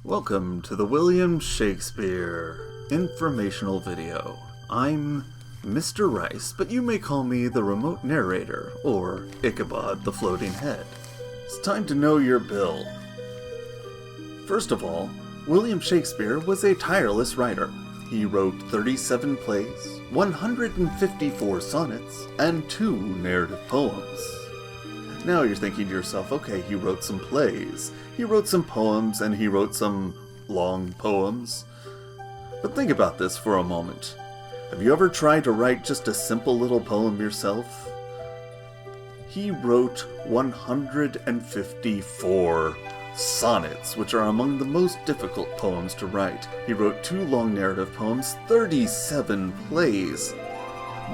Welcome to the William Shakespeare informational video. I'm Mr. Rice, but you may call me the Remote Narrator, or Ichabod the Floating Head. It's time to know your bill. First of all, William Shakespeare was a tireless writer. He wrote 37 plays, 154 sonnets, and 2 narrative poems. Now you're thinking to yourself, okay, he wrote some plays, he wrote some poems, and he wrote some long poems. But think about this for a moment. Have you ever tried to write just a simple little poem yourself? He wrote 154 sonnets, which are among the most difficult poems to write. He wrote 2 long narrative poems, 37 plays.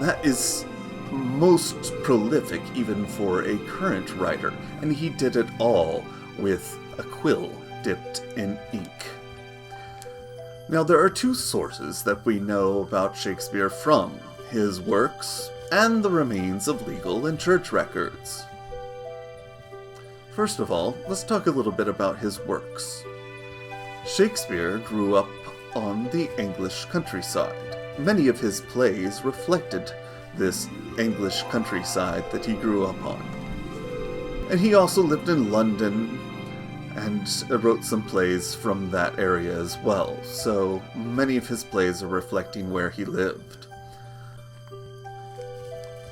That is most prolific even for a current writer, and he did it all with a quill dipped in ink. Now there are 2 sources that we know about Shakespeare from: his works and the remains of legal and church records. First of all, let's talk a little bit about his works. Shakespeare grew up on the English countryside. Many of his plays reflected this English countryside that he grew up on. And he also lived in London and wrote some plays from that area as well, so many of his plays are reflecting where he lived.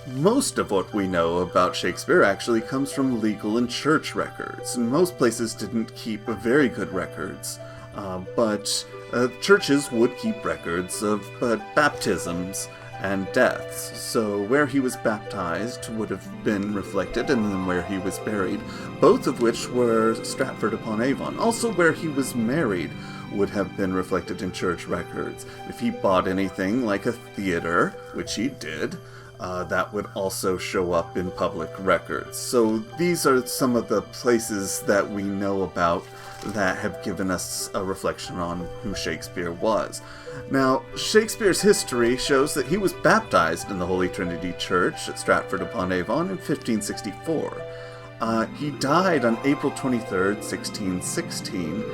Most of what we know about Shakespeare actually comes from legal and church records, and most places didn't keep very good records, but churches would keep records of baptisms and deaths. So where he was baptized would have been reflected, and then where he was buried, both of which were Stratford-upon-Avon. Also where he was married would have been reflected in church records. If he bought anything like a theater, which he did, that would also show up in public records. So these are some of the places that we know about that have given us a reflection on who Shakespeare was. Now, Shakespeare's history shows that he was baptized in the Holy Trinity Church at Stratford-upon-Avon in 1564. He died on April 23rd, 1616,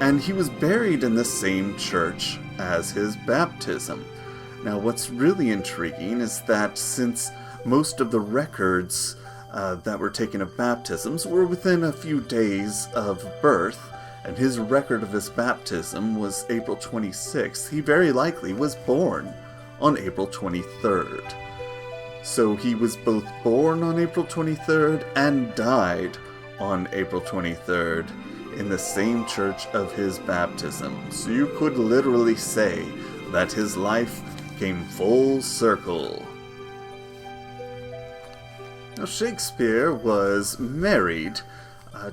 and he was buried in the same church as his baptism. Now, what's really intriguing is that since most of the records that were taken of baptisms were within a few days of birth, and his record of his baptism was April 26th, he very likely was born on April 23rd. So he was both born on April 23rd and died on April 23rd in the same church of his baptism. So you could literally say that his life came full circle. Now, Shakespeare was married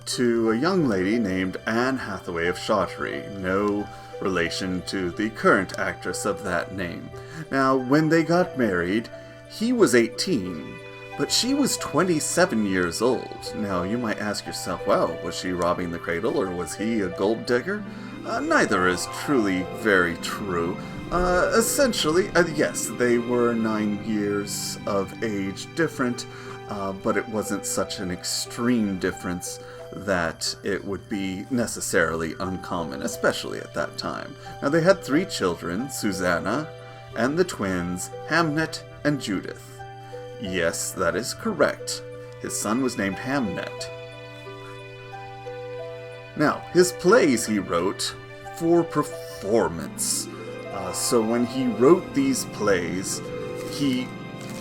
to a young lady named Anne Hathaway of Shottery, no relation to the current actress of that name. Now, when they got married, he was 18, but she was 27 years old. Now, you might ask yourself, well, was she robbing the cradle, or was he a gold digger? Neither is truly very true. Essentially, yes, they were 9 years of age different, but it wasn't such an extreme difference that it would be necessarily uncommon, especially at that time. Now, they had 3 children, Susanna, and the twins, Hamnet and Judith. Yes, that is correct. His son was named Hamnet. Now, his plays he wrote for performance. So when he wrote these plays, he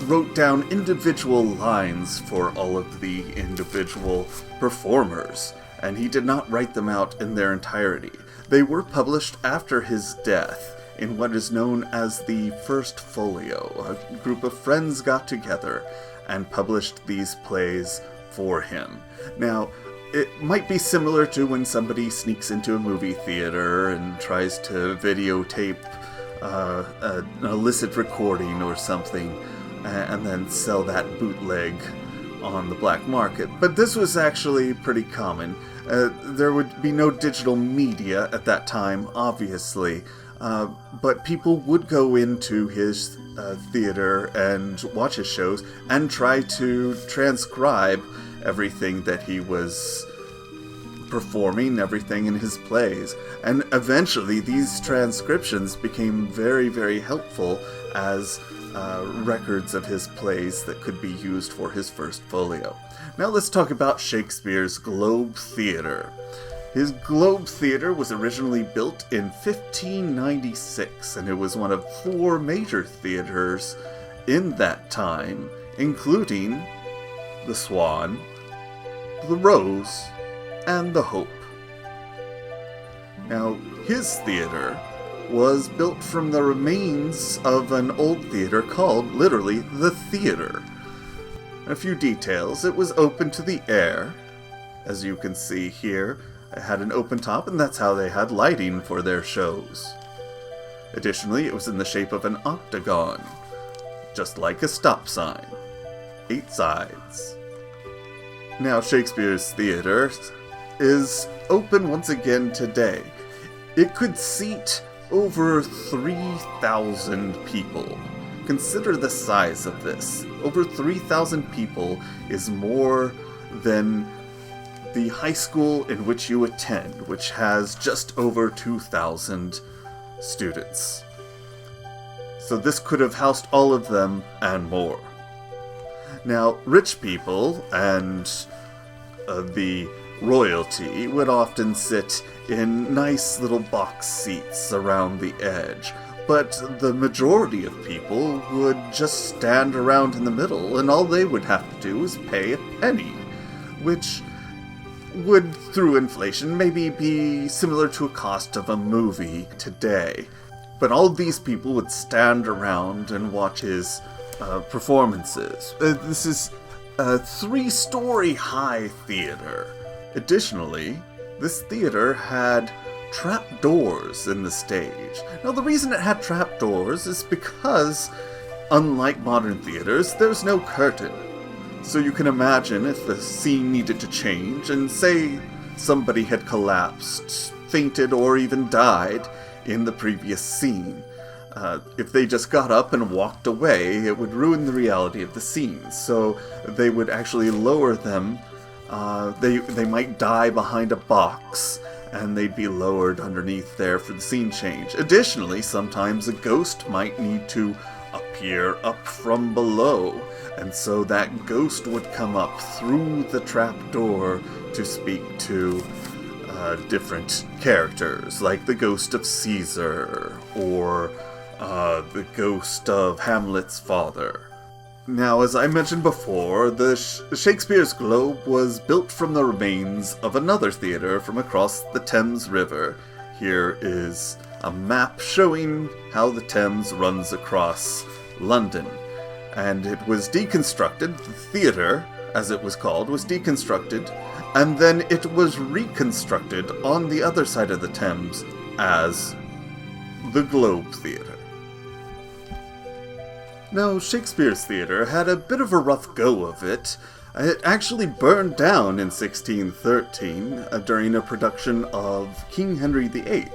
wrote down individual lines for all of the individual performers, and he did not write them out in their entirety. They were published after his death in what is known as the First Folio. A group of friends got together and published these plays for him. Now, it might be similar to when somebody sneaks into a movie theater and tries to videotape an illicit recording or something, and then sell that bootleg on the black market. But this was actually pretty common. There would be no digital media at that time, obviously, but people would go into his theater and watch his shows and try to transcribe everything that he was performing everything in his plays, and eventually these transcriptions became very, very helpful as records of his plays that could be used for his first folio. Now let's talk about Shakespeare's Globe Theatre. His Globe Theatre was originally built in 1596, and it was one of 4 major theaters in that time, including the Swan, the Rose, and the Hope. Now, his theater was built from the remains of an old theater called, literally, the Theater. A few details: it was open to the air, as you can see here. It had an open top, and that's how they had lighting for their shows. Additionally, it was in the shape of an octagon, just like a stop sign. 8 sides. Now, Shakespeare's theater is open once again today. It could seat over 3,000 people. Consider the size of this. Over 3,000 people is more than the high school in which you attend, which has just over 2,000 students. So this could have housed all of them and more. Now, rich people and the royalty would often sit in nice little box seats around the edge, but the majority of people would just stand around in the middle, and all they would have to do is pay a penny, which would, through inflation, maybe be similar to a cost of a movie today. But all of these people would stand around and watch his performances. This is a 3-story high theater. Additionally, this theater had trapdoors in the stage. Now, the reason it had trapdoors is because, unlike modern theaters, there's no curtain. So you can imagine if the scene needed to change, and say somebody had collapsed, fainted, or even died in the previous scene. If they just got up and walked away, it would ruin the reality of the scene. So they would actually lower them. They might die behind a box, and they'd be lowered underneath there for the scene change. Additionally, sometimes a ghost might need to appear up from below, and so that ghost would come up through the trapdoor to speak to different characters, like the ghost of Caesar, or the ghost of Hamlet's father. Now, as I mentioned before, the Shakespeare's Globe was built from the remains of another theater from across the Thames River. Here is a map showing how the Thames runs across London. And it was deconstructed, the theater, as it was called, was deconstructed, and then it was reconstructed on the other side of the Thames as the Globe Theatre. Now, Shakespeare's theatre had a bit of a rough go of it. It actually burned down in 1613 during a production of King Henry VIII.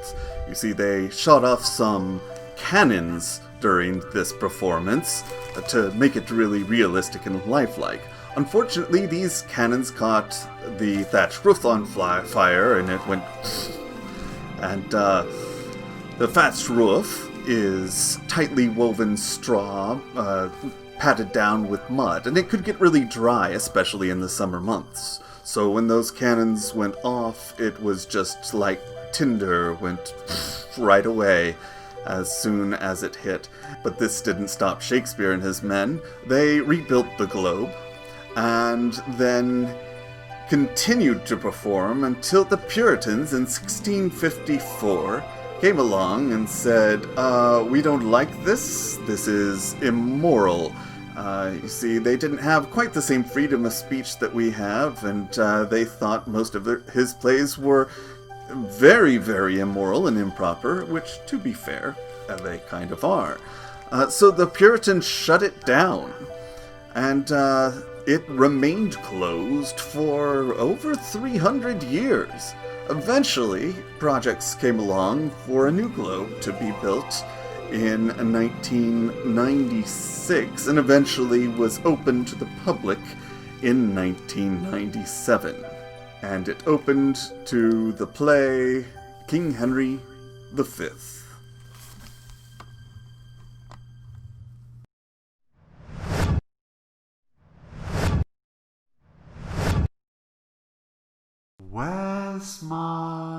You see, they shot off some cannons during this performance to make it really realistic and lifelike. Unfortunately, these cannons caught the thatched roof on fire, and it went... And the thatched roof is tightly woven straw, patted down with mud, and it could get really dry, especially in the summer months. So when those cannons went off, it was just like tinder, went right away as soon as it hit. But this didn't stop Shakespeare and his men. They rebuilt the Globe, and then continued to perform until the Puritans in 1654 came along and said, we don't like this is immoral. You see, they didn't have quite the same freedom of speech that we have, and they thought most of his plays were very, very immoral and improper, which, to be fair, they kind of are. So the Puritans shut it down, and it remained closed for over 300 years. Eventually, projects came along for a new Globe to be built in 1996, and eventually was opened to the public in 1997. and it opened to the play King Henry V. Where's my